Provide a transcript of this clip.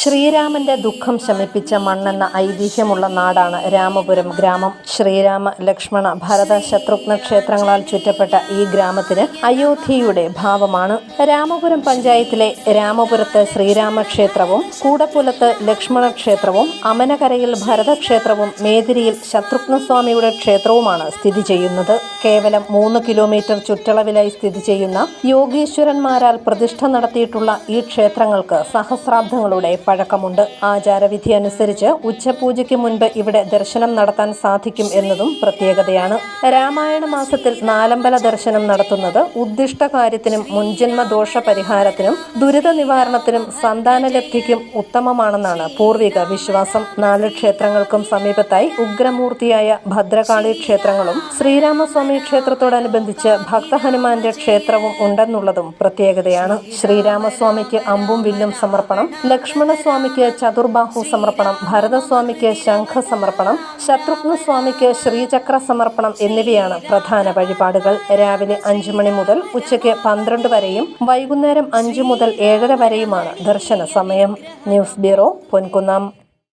ശ്രീരാമന്റെ ദുഃഖം ശമിപ്പിച്ച മണ്ണെന്ന ഐതിഹ്യമുള്ള നാടാണ് രാമപുരം ഗ്രാമം. ശ്രീരാമ, ലക്ഷ്മണ, ഭരത, ശത്രുഘ്ന ക്ഷേത്രങ്ങളാൽ ചുറ്റപ്പെട്ട ഈ ഗ്രാമത്തിന് അയോധ്യയുടെ ഭാവമാണ്. രാമപുരം പഞ്ചായത്തിലെ രാമപുരത്ത് ശ്രീരാമക്ഷേത്രവും, കൂടപ്പുലത്ത് ലക്ഷ്മണ ക്ഷേത്രവും, അമനകരയിൽ ഭരതക്ഷേത്രവും, മേദിരിയിൽ ശത്രുഘ്നസ്വാമിയുടെ ക്ഷേത്രവുമാണ് സ്ഥിതി ചെയ്യുന്നത്. കേവലം 3 കിലോമീറ്റർ ചുറ്റളവിലായി സ്ഥിതി ചെയ്യുന്ന യോഗീശ്വരന്മാരാൽ പ്രതിഷ്ഠ നടത്തിയിട്ടുള്ള ഈ ക്ഷേത്രങ്ങൾക്ക് സഹസ്രാബ്ദങ്ങളുടെ പഴക്കമുണ്ട്. ആചാരവിധി അനുസരിച്ച് ഉച്ചപൂജയ്ക്ക് മുൻപ് ഇവിടെ ദർശനം നടത്താൻ സാധിക്കും എന്നതും പ്രത്യേകതയാണ്. രാമായണ മാസത്തിൽ നാലമ്പല ദർശനം നടത്തുന്നത് ഉദ്ദിഷ്ട കാര്യത്തിനും മുൻജന്മ ദോഷ പരിഹാരത്തിനും ദുരിത നിവാരണത്തിനും സന്താനലബ്ധിക്കും ഉത്തമമാണെന്നാണ് പൂർവിക വിശ്വാസം. 4 ക്ഷേത്രങ്ങൾക്കും സമീപത്തായി ഉഗ്രമൂർത്തിയായ ഭദ്രകാളി ക്ഷേത്രങ്ങളും ശ്രീരാമസ്വാമി ക്ഷേത്രത്തോടനുബന്ധിച്ച് ഭക്തഹനുമാന്റെ ക്ഷേത്രവും ഉണ്ടെന്നുള്ളതും പ്രത്യേകതയാണ്. ശ്രീരാമസ്വാമിക്ക് അമ്പും വില്ലും സമർപ്പണം, ലക്ഷ്മണസ്വാമിക്ക് ചതുർബാഹു സമർപ്പണം, ഭരതസ്വാമിക്ക് ശംഖ സമർപ്പണം, ശത്രുഘ്നസ്വാമിക്ക് ശ്രീചക്ര സമർപ്പണം എന്നിവയാണ് പ്രധാന വഴിപാടുകൾ. രാവിലെ 5 മണി മുതൽ ഉച്ചയ്ക്ക് 12 വരെയും വൈകുന്നേരം 5 മുതൽ 7:30 വരെയുമാണ് ദർശന സമയം. News bureau, Ponkunnam.